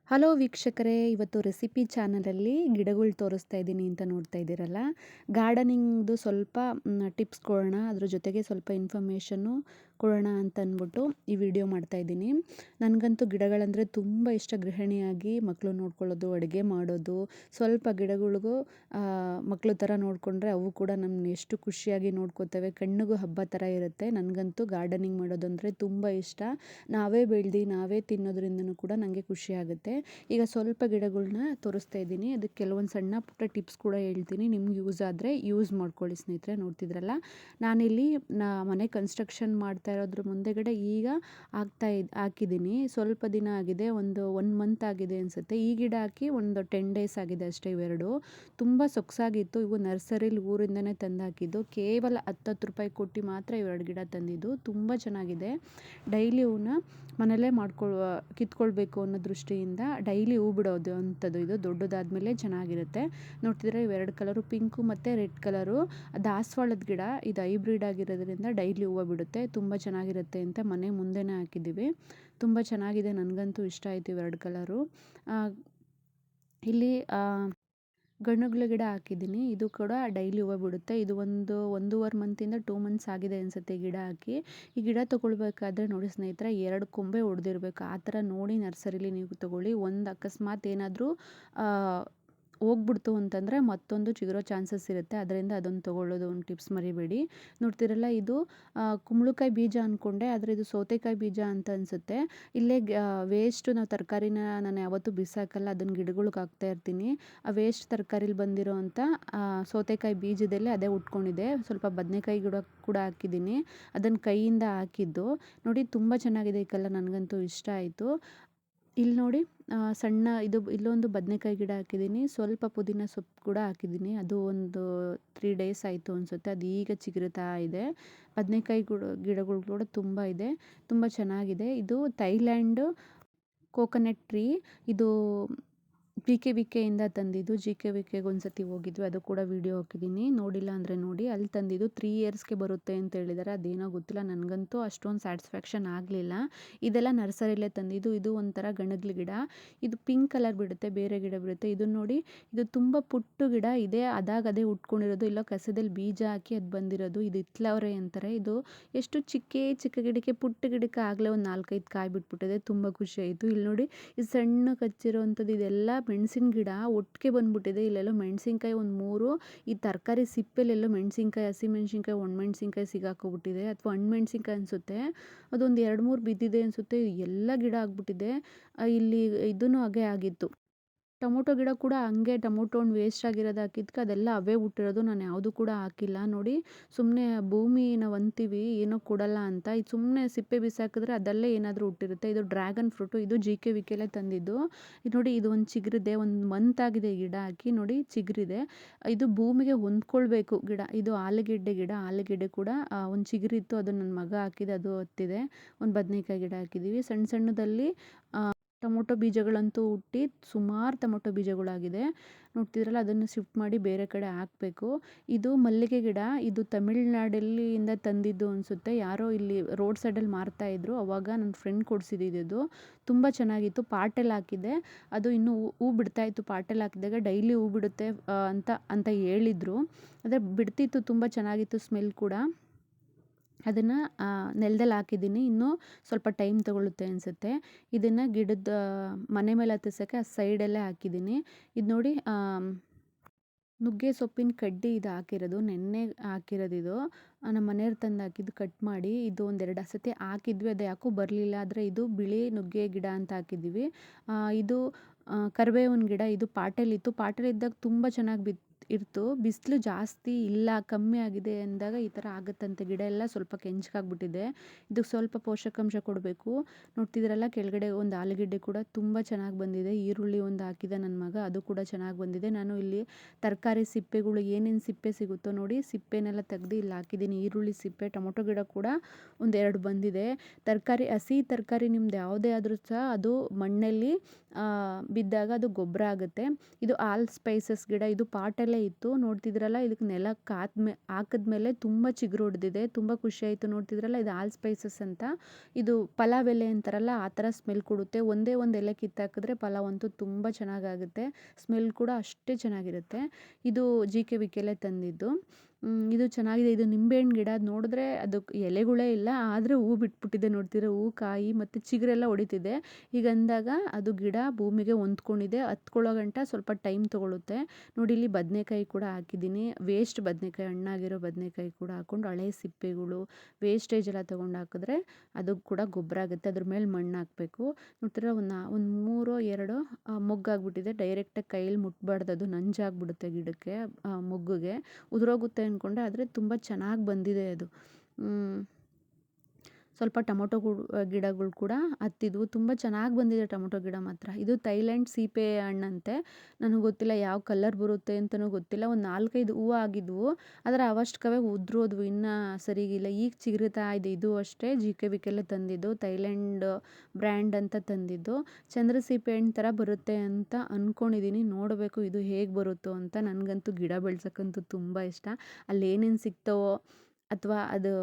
Hello ವೀಕ್ಷಕರೇ, ಇವತ್ತು recipe ಚಾನಲಲ್ಲಿ ಗಿಡಗಳು ತೋರಿಸ್ತಾ ಇದ್ದೀನಿ ಅಂತ ನೋಡ್ತಾ ಇದ್ದೀರಲ್ಲ. ಗಾರ್ಡನಿಂಗ್ದು ಸ್ವಲ್ಪ ಟಿಪ್ಸ್ ಕೊಡೋಣ, ಅದ್ರ ಜೊತೆಗೆ ಸ್ವಲ್ಪ ಇನ್ಫಾರ್ಮೇಷನ್ನು ಕೊಡೋಣ ಅಂತ ಅಂದ್ಬಿಟ್ಟು ಈ ವಿಡಿಯೋ ಮಾಡ್ತಾ ಇದ್ದೀನಿ. ನನಗಂತೂ ಗಿಡಗಳಂದರೆ ತುಂಬ ಇಷ್ಟ. ಗೃಹಿಣಿಯಾಗಿ ಮಕ್ಕಳು ನೋಡ್ಕೊಳ್ಳೋದು, ಅಡುಗೆ ಮಾಡೋದು, ಸ್ವಲ್ಪ ಗಿಡಗಳಿಗೂ ಮಕ್ಕಳು ಥರ ನೋಡಿಕೊಂಡ್ರೆ ಅವು ಕೂಡ ನಮ್ಮನ್ನ ಎಷ್ಟು ಖುಷಿಯಾಗಿ ನೋಡ್ಕೋತವೆ, ಕಣ್ಣಿಗೂ ಹಬ್ಬ ಥರ ಇರುತ್ತೆ. ನನಗಂತೂ ಗಾರ್ಡನಿಂಗ್ ಮಾಡೋದು ಅಂದರೆ ತುಂಬ ಇಷ್ಟ. ನಾವೇ ಬೆಳೆದು ನಾವೇ ತಿನ್ನೋದ್ರಿಂದನೂ ಕೂಡ ನನಗೆ ಖುಷಿಯಾಗುತ್ತೆ. ಈಗ ಸ್ವಲ್ಪ ಗಿಡಗಳ್ನ ತೋರಿಸ್ತಾ ಇದ್ದೀನಿ. ಅದಕ್ಕೆ ಕೆಲವೊಂದು ಸಣ್ಣ ಪುಟ್ಟ ಟಿಪ್ಸ್ ಕೂಡ ಹೇಳ್ತೀನಿ. ನಿಮ್ಗೆ ಯೂಸ್ ಆದರೆ ಯೂಸ್ ಮಾಡ್ಕೊಳ್ಳಿ ಸ್ನೇಹಿತರೆ. ನೋಡ್ತಿದ್ರಲ್ಲ, ನಾನಿಲ್ಲಿ ಮನೆ ಕನ್ಸ್ಟ್ರಕ್ಷನ್ ಮಾಡ್ತಾ ಇರೋದ್ರ ಮುಂದೆಗಡೆ ಈಗ ಹಾಕಿದ್ದೀನಿ. ಸ್ವಲ್ಪ ದಿನ ಆಗಿದೆ, ಒನ್ ಮಂತ್ ಆಗಿದೆ ಅನಿಸುತ್ತೆ. ಈ ಗಿಡ ಹಾಕಿ ಒಂದು 10 ಡೇಸ್ ಆಗಿದೆ ಅಷ್ಟೇ. ಇವೆರಡು ತುಂಬ ಸೊಗಸಾಗಿತ್ತು. ಇವು ನರ್ಸರಿಲಿ ಊರಿಂದನೇ ತಂದು ಹಾಕಿದ್ದು. ಕೇವಲ 10 ರೂಪಾಯಿ ಕೊಟ್ಟು ಮಾತ್ರ ಇವೆರಡು ಗಿಡ ತಂದಿದ್ದು. ತುಂಬ ಚೆನ್ನಾಗಿದೆ. ಡೈಲಿ ಇವನ್ನ ಮನೆಯಲ್ಲೇ ಕಿತ್ಕೊಳ್ಬೇಕು ಅನ್ನೋ ದೃಷ್ಟಿಯಿಂದ ಡೈಲಿ ಹೂ ಬಿಡೋದು ಅಂಥದ್ದು. ಇದು ದೊಡ್ಡದಾದ್ಮೇಲೆ ಚೆನ್ನಾಗಿರುತ್ತೆ. ನೋಡ್ತಿದ್ರೆ ಇವೆರಡು ಕಲರು, ಪಿಂಕು ಮತ್ತು ರೆಡ್ ಕಲರು. ದಾಸವಾಳದ ಗಿಡ ಇದು ಹೈಬ್ರಿಡ್ ಆಗಿರೋದ್ರಿಂದ ಡೈಲಿ ಹೂವು ಬಿಡುತ್ತೆ. ತುಂಬ ಚೆನ್ನಾಗಿರುತ್ತೆ ಅಂತ ಮನೆ ಮುಂದೆನೇ ಹಾಕಿದ್ದೀವಿ. ತುಂಬ ಚೆನ್ನಾಗಿದೆ, ನನಗಂತೂ ಇಷ್ಟ ಆಯಿತು ಇವೆರಡು ಕಲರು. ಇಲ್ಲಿ ಗಣ್ಣುಗಳ ಗಿಡ ಹಾಕಿದ್ದೀನಿ. ಇದು ಕೂಡ ಡೈಲಿ ಹೂವು ಬಿಡುತ್ತೆ. ಇದು 1.5 ಮಂತಿಂದ 2 ಮಂತ್ಸ್ ಆಗಿದೆ ಅನಿಸುತ್ತೆ ಗಿಡ ಹಾಕಿ. ಈ ಗಿಡ ತೊಗೊಳ್ಬೇಕಾದ್ರೆ ನೋಡಿ ಸ್ನೇಹಿತರೆ, 2 ಕೊಂಬೆ ಹೊಡೆದಿರ್ಬೇಕು. ಆ ಥರ ನೋಡಿ ನರ್ಸರಿಲಿ ನೀವು ತೊಗೊಳ್ಳಿ. ಅಕಸ್ಮಾತ್ ಏನಾದರೂ ಹೋಗ್ಬಿಡ್ತು ಅಂತಂದರೆ ಮತ್ತೊಂದು ಚಿಗುರೋ ಚಾನ್ಸಸ್ ಇರುತ್ತೆ. ಅದರಿಂದ ಅದನ್ನು ತೊಗೊಳ್ಳೋದು ಒಂದು ಟಿಪ್ಸ್ ಮರಿಬೇಡಿ. ನೋಡ್ತಿರಲ್ಲ, ಇದು ಕುಂಬಳಕಾಯಿ ಬೀಜ ಅಂದ್ಕೊಂಡೆ, ಆದರೆ ಇದು ಸೌತೆಕಾಯಿ ಬೀಜ ಅಂತ ಅನಿಸುತ್ತೆ. ಇಲ್ಲೇ ವೇಸ್ಟು ನಾವು ತರಕಾರಿನ ನಾನು ಯಾವತ್ತೂ ಬಿಸಾಕಲ್ಲ, ಅದನ್ನು ಗಿಡಗಳ್ಗೆ ಹಾಕ್ತಾ ಇರ್ತೀನಿ. ಆ ವೇಸ್ಟ್ ತರಕಾರಿಲಿ ಬಂದಿರೋ ಅಂಥ ಸೌತೆಕಾಯಿ ಬೀಜದಲ್ಲೇ ಅದೇ ಉಟ್ಕೊಂಡಿದೆ. ಸ್ವಲ್ಪ ಬದನೆಕಾಯಿ ಗಿಡ ಕೂಡ ಹಾಕಿದ್ದೀನಿ. ಅದನ್ನು ಕೈಯಿಂದ ಹಾಕಿದ್ದು ನೋಡಿ. ತುಂಬ ಚೆನ್ನಾಗಿದೆ ಈ ಕಲರ್, ನನಗಂತೂ ಇಷ್ಟ ಆಯಿತು. ಇಲ್ಲಿ ನೋಡಿ, ಇಲ್ಲೊಂದು ಬದನೆಕಾಯಿ ಗಿಡ ಹಾಕಿದ್ದೀನಿ. ಸ್ವಲ್ಪ ಪುದೀನ ಸೊಪ್ಪು ಕೂಡ ಹಾಕಿದ್ದೀನಿ. ಅದು ಒಂದು 3 ಡೇಸ್ ಆಯಿತು ಅನಿಸುತ್ತೆ. ಅದು ಈಗ ಚಿಗುರುತ್ತಾ ಇದೆ. ಬದನೆಕಾಯಿ ಗಿಡಗಳು ಕೂಡ ತುಂಬ ಇದೆ, ತುಂಬ ಚೆನ್ನಾಗಿದೆ. ಇದು ಥೈಲ್ಯಾಂಡ್ ಕೋಕೋನಟ್ ಟ್ರೀ. ಇದು ಜಿಕೆವಿಕೆಯಿಂದ ತಂದಿದ್ದು. ಜಿಕೆವಿಕೆಗೆ ಒಂದ್ಸತಿ ಹೋಗಿದ್ವಿ, ಅದು ಕೂಡ ವಿಡಿಯೋ ಹಾಕಿದ್ದೀನಿ. ನೋಡಿಲ್ಲ ಅಂದರೆ ನೋಡಿ. ಅಲ್ಲಿ ತಂದಿದ್ದು 3 ಇಯರ್ಸ್ಗೆ ಬರುತ್ತೆ ಅಂತ ಹೇಳಿದ್ದಾರೆ. ಅದೇನೋ ಗೊತ್ತಿಲ್ಲ, ನನಗಂತೂ ಅಷ್ಟೊಂದು ಸ್ಯಾಟಿಸ್ಫ್ಯಾಕ್ಷನ್ ಆಗಲಿಲ್ಲ. ಇದೆಲ್ಲ ನರ್ಸರಿಲೇ ತಂದಿದ್ದು. ಇದು ಒಂಥರ ಗಣಗ್ಲ ಗಿಡ. ಇದು ಪಿಂಕ್ ಕಲರ್ ಬಿಡುತ್ತೆ, ಬೇರೆ ಗಿಡ ಬಿಡುತ್ತೆ. ಇದು ನೋಡಿ, ಇದು ತುಂಬ ಪುಟ್ಟು ಗಿಡ ಇದೆ. ಅದೇ ಉಟ್ಕೊಂಡಿರೋದು, ಇಲ್ಲ ಕಸದಲ್ಲಿ ಬೀಜ ಹಾಕಿ ಅದು ಬಂದಿರೋದು. ಇದು ಇತ್ಲವರೆ ಅಂತಾರೆ. ಇದು ಎಷ್ಟು ಚಿಕ್ಕ ಗಿಡಕ್ಕೆ, ಪುಟ್ಟ ಗಿಡಕ್ಕೆ ಆಗಲೇ ಒಂದು 4-5 ಕಾಯಿ ಬಿಟ್ಬಿಟ್ಟಿದೆ. ತುಂಬ ಖುಷಿ ಆಯಿತು. ಇಲ್ಲಿ ನೋಡಿ, ಇದು ಸಣ್ಣ ಕಚ್ಚಿರೋವಂಥದ್ದು. ಇದೆಲ್ಲ ಮೆಣಸಿನ ಗಿಡ ಒಟ್ಟಿಗೆ ಬಂದ್ಬಿಟ್ಟಿದೆ. ಇಲ್ಲೆಲ್ಲೋ ಮೆಣಸಿನ್ಕಾಯಿ ಒಂದು 3, ಈ ತರಕಾರಿ ಸಿಪ್ಪೆಲೆಲ್ಲೋ ಮೆಣಸಿನ್ಕಾಯಿ, ಹಸಿಮೆಣಸಿನ್ಕಾಯಿ, ಒಣಮೆಣಸಿನ್ಕಾಯಿ ಸಿಗಾಕೋಬಿಟ್ಟಿದೆ, ಅಥವಾ ಹಣ್ಮೆಣ್ಸಿನ್ಕಾಯಿ ಅನಿಸುತ್ತೆ. ಅದೊಂದು 2-3 ಬಿದ್ದಿದೆ ಅನಿಸುತ್ತೆ. ಎಲ್ಲ ಗಿಡ ಆಗ್ಬಿಟ್ಟಿದೆ. ಇಲ್ಲಿ ಇದೂ ಹಾಗೆ ಆಗಿತ್ತು. ಟೊಮೊಟೊ ಗಿಡ ಕೂಡ ಹಂಗೆ, ಟೊಮೊಟೊ ಹಣ್ಣು ವೇಸ್ಟ್ ಆಗಿರೋದು ಹಾಕಿದ್ಕೆ ಅದೆಲ್ಲ ಅವೇ ಹುಟ್ಟಿರೋದು. ನಾನು ಯಾವುದೂ ಕೂಡ ಹಾಕಿಲ್ಲ ನೋಡಿ. ಸುಮ್ಮನೆ ಭೂಮಿ ನಾವು ಅಂತೀವಿ ಏನೋ ಕೊಡಲ್ಲ ಅಂತ, ಇದು ಸುಮ್ಮನೆ ಸಿಪ್ಪೆ ಬಿಸಾಕಿದ್ರೆ ಅದಲ್ಲೇ ಏನಾದರೂ ಹುಟ್ಟಿರುತ್ತೆ. ಇದು ಡ್ರ್ಯಾಗನ್ ಫ್ರೂಟು. ಇದು ಜಿಕೆವಿಕೆಲೇ ತಂದಿದ್ದು. ಇದು ನೋಡಿ, ಇದು ಒಂದು ಚಿಗುರಿದೆ. 1 ಮಂತ್ ಆಗಿದೆ ಗಿಡ ಹಾಕಿ. ನೋಡಿ ಚಿಗುರಿದೆ. ಇದು ಭೂಮಿಗೆ ಹೊಂದ್ಕೊಳ್ಬೇಕು ಗಿಡ. ಇದು ಆಲೂಗೆಡ್ಡೆ ಗಿಡ. ಆಲೂಗೆಡ್ಡೆ ಕೂಡ ಒಂದು ಚಿಗುರಿತ್ತು, ಅದು ನನ್ನ ಮಗ ಹಾಕಿದೆ, ಅದು ಹತ್ತಿದೆ. ಒಂದು ಬದನೆಕಾಯಿ ಗಿಡ ಹಾಕಿದ್ದೀವಿ. ಸಣ್ಣದಲ್ಲಿ ಟೊಮೊಟೊ ಬೀಜಗಳಂತೂ ಹುಟ್ಟಿ ಸುಮಾರು ಟೊಮೊಟೊ ಬೀಜಗಳಾಗಿದೆ. ನೋಡ್ತಿದ್ರಲ್ಲ, ಅದನ್ನು ಶಿಫ್ಟ್ ಮಾಡಿ ಬೇರೆ ಕಡೆ ಹಾಕಬೇಕು. ಇದು ಮಲ್ಲಿಗೆ ಗಿಡ. ಇದು ತಮಿಳ್ನಾಡಲ್ಲಿಂದ ತಂದಿದ್ದು ಅನಿಸುತ್ತೆ. ಯಾರೋ ಇಲ್ಲಿ ರೋಡ್ ಸೈಡಲ್ಲಿ ಮಾರ್ತಾಯಿದ್ರು. ಅವಾಗ ನನ್ನ ಫ್ರೆಂಡ್ ಕೊಡಿಸಿದ್ದು. ತುಂಬ ಚೆನ್ನಾಗಿತ್ತು. ಪಾಟಲ್ಲಿ ಹಾಕಿದ್ದೆ, ಅದು ಇನ್ನೂ ಹೂ ಬಿಡ್ತಾಯಿತ್ತು. ಪಾಟಲ್ಲಿ ಹಾಕಿದಾಗ ಡೈಲಿ ಹೂ ಬಿಡುತ್ತೆ ಅಂತ ಹೇಳಿದರು. ಆದರೆ ಬಿಡ್ತಿತ್ತು, ತುಂಬ ಚೆನ್ನಾಗಿತ್ತು ಸ್ಮೆಲ್ ಕೂಡ. ಅದನ್ನು ನೆಲದಲ್ಲಿ ಹಾಕಿದ್ದೀನಿ. ಇನ್ನೂ ಸ್ವಲ್ಪ ಟೈಮ್ ತೊಗೊಳುತ್ತೆ ಅನಿಸುತ್ತೆ. ಇದನ್ನು ಗಿಡದ ಮನೆ ಮೇಲೆ ಹತ್ತಿಸೋಕ್ಕೆ ಆ ಸೈಡಲ್ಲೇ ಹಾಕಿದ್ದೀನಿ. ಇದು ನೋಡಿ, ನುಗ್ಗೆ ಸೊಪ್ಪಿನ ಕಡ್ಡಿ ಇದು ಹಾಕಿರೋದು. ನೆನ್ನೆ ಹಾಕಿರೋದು ಇದು. ನಮ್ಮ ಮನೆಯವ್ರು ತಂದು ಹಾಕಿದ್ದು, ಕಟ್ ಮಾಡಿ. ಇದು 1-2 ಸತಿ ಹಾಕಿದ್ವಿ, ಅದು ಯಾಕೋ ಬರಲಿಲ್ಲ. ಆದರೆ ಇದು ಬಿಳಿ ನುಗ್ಗೆ ಗಿಡ ಅಂತ ಹಾಕಿದ್ದೀವಿ. ಇದು ಕರಿಬೇವಿನ ಗಿಡ. ಇದು ಪಾಟಲ್ಲಿತ್ತು. ಪಾಟಲ್ಲಿದ್ದಾಗ ತುಂಬ ಚೆನ್ನಾಗಿ ಇರ್ತು. ಬಿಸಿಲು ಜಾಸ್ತಿ ಇಲ್ಲ, ಕಮ್ಮಿ ಆಗಿದೆ ಅಂದಾಗ ಈ ಥರ ಆಗುತ್ತಂತೆ. ಗಿಡ ಎಲ್ಲ ಸ್ವಲ್ಪ ಕೆಂಚಗಾಗ್ಬಿಟ್ಟಿದೆ. ಇದಕ್ಕೆ ಸ್ವಲ್ಪ ಪೋಷಕಾಂಶ ಕೊಡಬೇಕು. ನೋಡ್ತಿದ್ರಲ್ಲ, ಕೆಳಗಡೆ ಒಂದು ಆಲೂಗೆಡ್ಡೆ ಕೂಡ ತುಂಬ ಚೆನ್ನಾಗಿ ಬಂದಿದೆ. ಈರುಳ್ಳಿ ಒಂದು ಹಾಕಿದ ನನ್ನ ಮಗ, ಅದು ಕೂಡ ಚೆನ್ನಾಗಿ ಬಂದಿದೆ. ನಾನು ಇಲ್ಲಿ ತರಕಾರಿ ಸಿಪ್ಪೆಗಳು, ಏನೇನು ಸಿಪ್ಪೆ ಸಿಗುತ್ತೋ ನೋಡಿ, ಸಿಪ್ಪೆನೆಲ್ಲ ತೆಗೆದು ಇಲ್ಲಿ ಹಾಕಿದ್ದೀನಿ. ಈರುಳ್ಳಿ ಸಿಪ್ಪೆ, ಟೊಮೊಟೊ ಗಿಡ ಕೂಡ 1-2 ಬಂದಿದೆ. ಹಸಿ ತರಕಾರಿ ನಿಮ್ದು ಯಾವುದೇ ಆದರೂ ಸಹ ಅದು ಮಣ್ಣಲ್ಲಿ ಬಿದ್ದಾಗ ಅದು ಗೊಬ್ಬರ ಆಗುತ್ತೆ. ಇದು ಆಲ್ ಸ್ಪೈಸಸ್ ಗಿಡ. ಇದು ಪಾಟಲ್ಲೇ ಇತ್ತು. ನೋಡ್ತಿದ್ರಲ್ಲ ಇದಕ್ಕೆ ನೆಲಕ್ಕೆ ಹಾಕಿದ್ಮೇಲೆ ತುಂಬ ಚಿಗುರು ಹೊಡೆದಿದೆ. ತುಂಬ ಖುಷಿಯಾಯಿತು. ನೋಡ್ತಿದ್ರಲ್ಲ ಇದು ಆಲ್ ಸ್ಪೈಸಸ್ ಅಂತ. ಇದು ಪಲಾವ್ ಎಲೆ ಅಂತಾರಲ್ಲ ಆ ಥರ ಸ್ಮೆಲ್ ಕೊಡುತ್ತೆ. ಒಂದೇ ಒಂದು ಎಲೆ ಕಿತ್ತಾಕಿದ್ರೆ ಪಲಾವ್ ಅಂತೂ ತುಂಬ ಚೆನ್ನಾಗಾಗುತ್ತೆ. ಸ್ಮೆಲ್ ಕೂಡ ಅಷ್ಟೇ ಚೆನ್ನಾಗಿರುತ್ತೆ. ಇದು GKVKಲೇ ತಂದಿದ್ದು. ಇದು ಚೆನ್ನಾಗಿದೆ. ಇದು ನಿಂಬೆಹಣ್ಣು ಗಿಡ. ಅದು ನೋಡಿದ್ರೆ ಅದಕ್ಕೆ ಎಲೆಗಳೇ ಇಲ್ಲ, ಆದರೆ ಹೂ ಬಿಟ್ಬಿಟ್ಟಿದೆ. ನೋಡ್ತಿದ್ರೆ ಹೂ, ಕಾಯಿ ಮತ್ತು ಚಿಗುರೆಲ್ಲ ಹೊಡಿತಿದೆ. ಹೀಗಂದಾಗ ಅದು ಗಿಡ ಭೂಮಿಗೆ ಹೊಂದ್ಕೊಂಡಿದೆ. ಹತ್ಕೊಳ್ಳೋ ಗಂಟ ಸ್ವಲ್ಪ ಟೈಮ್ ತೊಗೊಳುತ್ತೆ. ನೋಡಿ ಇಲ್ಲಿ ಬದನೆಕಾಯಿ ಕೂಡ ಹಾಕಿದ್ದೀನಿ. ವೇಸ್ಟ್ ಬದನೆಕಾಯಿ, ಹಣ್ಣಾಗಿರೋ ಬದನೆಕಾಯಿ ಕೂಡ ಹಾಕ್ಕೊಂಡು ಹಳೆ ಸಿಪ್ಪೆಗಳು ವೇಸ್ಟೇಜ್ ಎಲ್ಲ ತೊಗೊಂಡು ಹಾಕಿದ್ರೆ ಅದು ಕೂಡ ಗೊಬ್ಬರ ಆಗುತ್ತೆ. ಅದ್ರ ಮೇಲೆ ಮಣ್ಣು ಹಾಕಬೇಕು. ನೋಡ್ತಿದ್ರೆ ಒಂದು 3-2 ಮೊಗ್ಗಾಗ್ಬಿಟ್ಟಿದೆ. ಡೈರೆಕ್ಟಾಗಿ ಕೈಯಲ್ಲಿ ಮುಟ್ಬಾರ್ದು, ಅದು ನಂಜಾಗ್ಬಿಡುತ್ತೆ ಗಿಡಕ್ಕೆ, ಮೊಗ್ಗಿಗೆ. ಉದುರೋಗುತ್ತೆ ಅಂದ್ಕೊಂಡೆ, ಆದರೆ ತುಂಬ ಚೆನ್ನಾಗಿ ಬಂದಿದೆ ಅದು. ಸ್ವಲ್ಪ ಟೊಮೊಟೊ ಗಿಡಗಳು ಕೂಡ ಹತ್ತಿದ್ವು. ತುಂಬ ಚೆನ್ನಾಗಿ ಬಂದಿದೆ ಟೊಮೊಟೊ ಗಿಡ ಮಾತ್ರ. ಇದು ಥೈಲ್ಯಾಂಡ್ ಸೀಬೆ ಹಣ್ಣಂತೆ. ನನಗೆ ಗೊತ್ತಿಲ್ಲ ಯಾವ ಕಲರ್ ಬರುತ್ತೆ ಅಂತಲೂ ಗೊತ್ತಿಲ್ಲ. ಒಂದು 4-5 ಹೂವು ಆಗಿದ್ವು, ಆದರೆ ಅವಷ್ಟಕ್ಕವೇ ಉದುರೋದ್ವು, ಇನ್ನೂ ಸರಿಗಿಲ್ಲ. ಈಗ ಚಿಗುರುತ್ತಾ ಇದೆ. ಇದು ಅಷ್ಟೇ GKVKಲೇ ತಂದಿದ್ದು, ಥೈಲ್ಯಾಂಡ್ ಬ್ರ್ಯಾಂಡ್ ಅಂತ ತಂದಿದ್ದು. ಚಂದ್ರ ಸೀಬೆ ಹಣ್ಣು ಥರ ಬರುತ್ತೆ ಅಂತ ಅಂದ್ಕೊಂಡಿದ್ದೀನಿ. ನೋಡಬೇಕು ಇದು ಹೇಗೆ ಬರುತ್ತೋ ಅಂತ. ನನಗಂತೂ ಗಿಡ ಬೆಳ್ಸೋಕ್ಕಂತೂ ತುಂಬ ಇಷ್ಟ. ಅಲ್ಲಿ ಏನೇನು ಸಿಗ್ತಾವೋ ಅಥವಾ ಅದು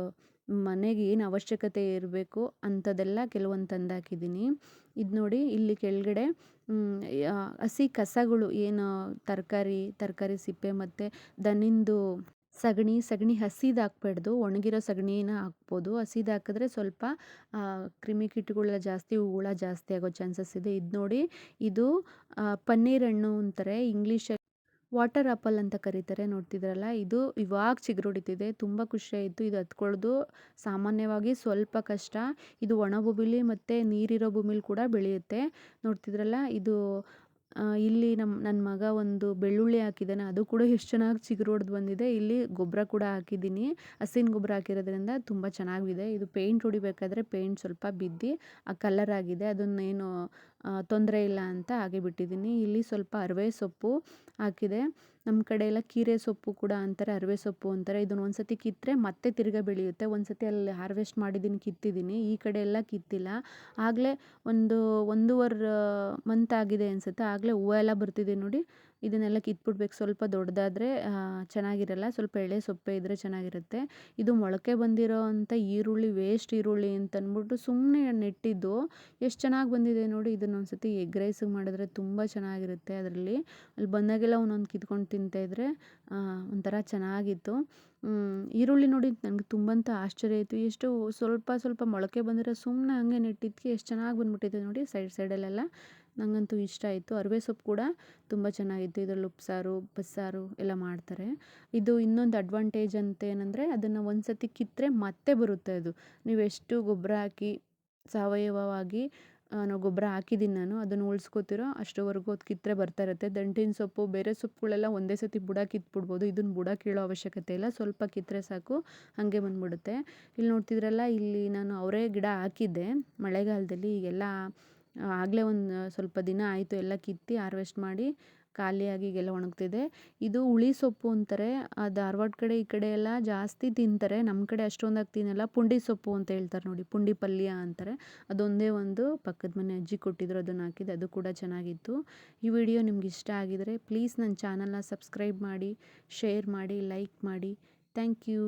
ಮನೆಗೆ ಏನು ಅವಶ್ಯಕತೆ ಇರಬೇಕು ಅಂಥದ್ದೆಲ್ಲ ಕೆಲವೊಂದು ತಂದಾಕಿದ್ದೀನಿ. ಇದು ನೋಡಿ ಇಲ್ಲಿ ಕೆಳಗಡೆ ಹಸಿ ಕಸಗಳು ಏನು ತರಕಾರಿ ಸಿಪ್ಪೆ ಮತ್ತು ದನಿಂದು ಸಗಣಿ ಹಸಿದು ಹಾಕ್ಬಾರ್ದು. ಒಣಗಿರೋ ಸಗಣಿನ ಹಾಕ್ಬೋದು. ಹಸಿದು ಹಾಕಿದ್ರೆ ಸ್ವಲ್ಪ ಕ್ರಿಮಿಕೀಟಗಳೆಲ್ಲ ಜಾಸ್ತಿ, ಹುಳ ಜಾಸ್ತಿ ಆಗೋ ಚಾನ್ಸಸ್ ಇದೆ. ಇದು ನೋಡಿ, ಇದು ಪನ್ನೀರ್ ಹಣ್ಣು ಅಂತಾರೆ, ಇಂಗ್ಲೀಷಲ್ಲಿ ವಾಟರ್ ಆಪಲ್ ಅಂತ ಕರೀತಾರೆ. ನೋಡ್ತಿದ್ರಲ್ಲ ಇದು ಇವಾಗ ಚಿಗುರೊಡಿತಿದೆ. ತುಂಬ ಖುಷಿಯಾಯಿತು. ಇದು ಹತ್ಕೊಳ್ಳೋದು ಸಾಮಾನ್ಯವಾಗಿ ಸ್ವಲ್ಪ ಕಷ್ಟ. ಇದು ಒಣ ಭೂಮಿಲಿ ಮತ್ತು ನೀರಿರೋ ಭೂಮಿಲಿ ಕೂಡ ಬೆಳೆಯುತ್ತೆ. ನೋಡ್ತಿದ್ರಲ್ಲ ಇದು ಇಲ್ಲಿ ನನ್ನ ಮಗ ಒಂದು ಬೆಳ್ಳುಳ್ಳಿ ಹಾಕಿದ್ದಾನೆ. ಅದು ಕೂಡ ಎಷ್ಟು ಚೆನ್ನಾಗಿ ಚಿಗುರು ಹೊಡ್ದು ಬಂದಿದೆ. ಇಲ್ಲಿ ಗೊಬ್ಬರ ಕೂಡ ಹಾಕಿದ್ದೀನಿ. ಹಸಿನ ಗೊಬ್ಬರ ಹಾಕಿರೋದ್ರಿಂದ ತುಂಬ ಚೆನ್ನಾಗಿದೆ. ಇದು ಪೇಂಟ್ ಹೊಡಿಬೇಕಾದ್ರೆ ಪೇಂಟ್ ಸ್ವಲ್ಪ ಬಿದ್ದು ಆ ಕಲರ್ ಆಗಿದೆ. ಅದನ್ನೇನು ತೊಂದರೆ ಇಲ್ಲ ಅಂತ ಹಾಗೆ ಬಿಟ್ಟಿದ್ದೀನಿ. ಇಲ್ಲಿ ಸ್ವಲ್ಪ ಅರಿವೆ ಸೊಪ್ಪು ಹಾಕಿದೆ. ನಮ್ಮ ಕಡೆ ಎಲ್ಲ ಕೀರೆ ಸೊಪ್ಪು ಕೂಡ ಅಂತಾರೆ, ಅರಿವೆ ಸೊಪ್ಪು ಅಂತಾರೆ. ಇದನ್ನು ಒಂದು ಸತಿ ಕಿತ್ತರೆ ಮತ್ತೆ ತಿರ್ಗಾ ಬೆಳೆಯುತ್ತೆ. ಒಂದು ಸತಿ ಅಲ್ಲಿ ಹಾರ್ವೆಸ್ಟ್ ಮಾಡಿದ್ದೀನಿ, ಕಿತ್ತಿದ್ದೀನಿ. ಈ ಕಡೆ ಎಲ್ಲ ಕಿತ್ತಿಲ್ಲ. ಆಗಲೇ 1.5 ಮಂತ್ ಆಗಿದೆ ಅನಿಸುತ್ತೆ. ಆಗಲೇ ಹೂವು ಎಲ್ಲ ಬರ್ತಿದೆ ನೋಡಿ. ಇದನ್ನೆಲ್ಲ ಕಿತ್ಬಿಡ್ಬೇಕು. ಸ್ವಲ್ಪ ದೊಡ್ಡದಾದರೆ ಚೆನ್ನಾಗಿರಲ್ಲ. ಸ್ವಲ್ಪ ಎಳೆ ಸೊಪ್ಪೆ ಇದ್ದರೆ ಚೆನ್ನಾಗಿರುತ್ತೆ. ಇದು ಮೊಳಕೆ ಬಂದಿರೋ ಅಂಥ ಈರುಳ್ಳಿ, ವೇಸ್ಟ್ ಈರುಳ್ಳಿ ಅಂತಂದ್ಬಿಟ್ಟು ಸುಮ್ಮನೆ ನೆಟ್ಟಿದ್ದು ಎಷ್ಟು ಚೆನ್ನಾಗಿ ಬಂದಿದೆ ನೋಡಿ. ಇದನ್ನೊಂದು ಸತಿ ಎಗ್ ರೈಸಿಗೆ ಮಾಡಿದ್ರೆ ತುಂಬ ಚೆನ್ನಾಗಿರುತ್ತೆ. ಅದರಲ್ಲಿ ಅಲ್ಲಿ ಬಂದಾಗೆಲ್ಲ ಒಂದೊಂದು ಕಿತ್ಕೊಂಡು ತಿಂತಾಯಿದ್ರೆ ಒಂಥರ ಚೆನ್ನಾಗಿತ್ತು. ಈರುಳ್ಳಿ ನೋಡಿ ನನಗೆ ತುಂಬ ಆಶ್ಚರ್ಯ ಆಯಿತು. ಎಷ್ಟು ಸ್ವಲ್ಪ ಮೊಳಕೆ ಬಂದಿರೋ ಸುಮ್ಮನೆ ಹಂಗೆ ನೆಟ್ಟಿದ್ದಕ್ಕೆ ಎಷ್ಟು ಚೆನ್ನಾಗಿ ಬಂದ್ಬಿಟ್ಟಿದೆ ನೋಡಿ. ಸೈಡಲ್ಲೆಲ್ಲ ನನಗಂತೂ ಇಷ್ಟ ಆಯಿತು. ಅರಿವೆ ಸೊಪ್ಪು ಕೂಡ ತುಂಬ ಚೆನ್ನಾಗಿತ್ತು. ಇದರಲ್ಲಿ ಉಪ್ಸಾರು, ಬಸ್ಸಾರು ಎಲ್ಲ ಮಾಡ್ತಾರೆ. ಇದು ಇನ್ನೊಂದು ಅಡ್ವಾಂಟೇಜ್ ಅಂತ ಏನಂದರೆ ಅದನ್ನು ಒಂದು ಸತಿ ಕಿತ್ತರೆ ಮತ್ತೆ ಬರುತ್ತೆ. ಅದು ನೀವು ಎಷ್ಟು ಗೊಬ್ಬರ ಹಾಕಿ ಸಾವಯವವಾಗಿ ನಾವು ಗೊಬ್ಬರ ಹಾಕಿದ್ದೀನಿ ನಾನು, ಅದನ್ನು ಉಳಿಸ್ಕೋತಿರೋ ಅಷ್ಟುವರೆಗೂ ಅದು ಕಿತ್ತರೆ ಬರ್ತಾ ಇರುತ್ತೆ. ದಂಟಿನ ಸೊಪ್ಪು, ಬೇರೆ ಸೊಪ್ಪುಗಳೆಲ್ಲ ಒಂದೇ ಸತಿ ಬುಡ ಕಿತ್ಬಿಡ್ಬೋದು. ಇದನ್ನು ಬುಡ ಕೀಳೋ ಅವಶ್ಯಕತೆ ಇಲ್ಲ. ಸ್ವಲ್ಪ ಕಿತ್ತರೆ ಸಾಕು, ಹಾಗೆ ಬಂದ್ಬಿಡುತ್ತೆ. ಇಲ್ಲಿ ನೋಡ್ತಿದ್ರಲ್ಲ, ಇಲ್ಲಿ ನಾನು ಅವರೇ ಗಿಡ ಹಾಕಿದ್ದೆ ಮಳೆಗಾಲದಲ್ಲಿ. ಈಗೆಲ್ಲ ಆಗಲೇ ಒಂದು ಸ್ವಲ್ಪ ದಿನ ಆಯಿತು ಎಲ್ಲ ಕಿತ್ತಿ ಹಾರ್ವೆಸ್ಟ್ ಮಾಡಿ ಖಾಲಿಯಾಗಿ ಈಗೆಲ್ಲ ಒಣಗ್ತಿದೆ. ಇದು ಹುಳಿ ಸೊಪ್ಪು ಅಂತಾರೆ. ಧಾರವಾಡ ಕಡೆ ಈ ಕಡೆ ಎಲ್ಲ ಜಾಸ್ತಿ ತಿಂತಾರೆ. ನಮ್ಮ ಕಡೆ ಅಷ್ಟೊಂದಾಗಿ ತಿನ್ನಲ್ಲ. ಪುಂಡಿ ಸೊಪ್ಪು ಅಂತ ಹೇಳ್ತಾರೆ ನೋಡಿ, ಪುಂಡಿ ಪಲ್ಯ ಅಂತಾರೆ. ಅದೊಂದೇ ಒಂದು ಪಕ್ಕದ ಮನೆ ಅಜ್ಜಿ ಕೊಟ್ಟಿದ್ರು, ಅದನ್ನು ಹಾಕಿದ್ದೆ. ಅದು ಕೂಡ ಚೆನ್ನಾಗಿತ್ತು. ಈ ವಿಡಿಯೋ ನಿಮ್ಗೆ ಇಷ್ಟ ಆಗಿದರೆ ಪ್ಲೀಸ್ ನನ್ನ ಚಾನಲ್ನ ಸಬ್ಸ್ಕ್ರೈಬ್ ಮಾಡಿ, ಶೇರ್ ಮಾಡಿ, ಲೈಕ್ ಮಾಡಿ. Thank you.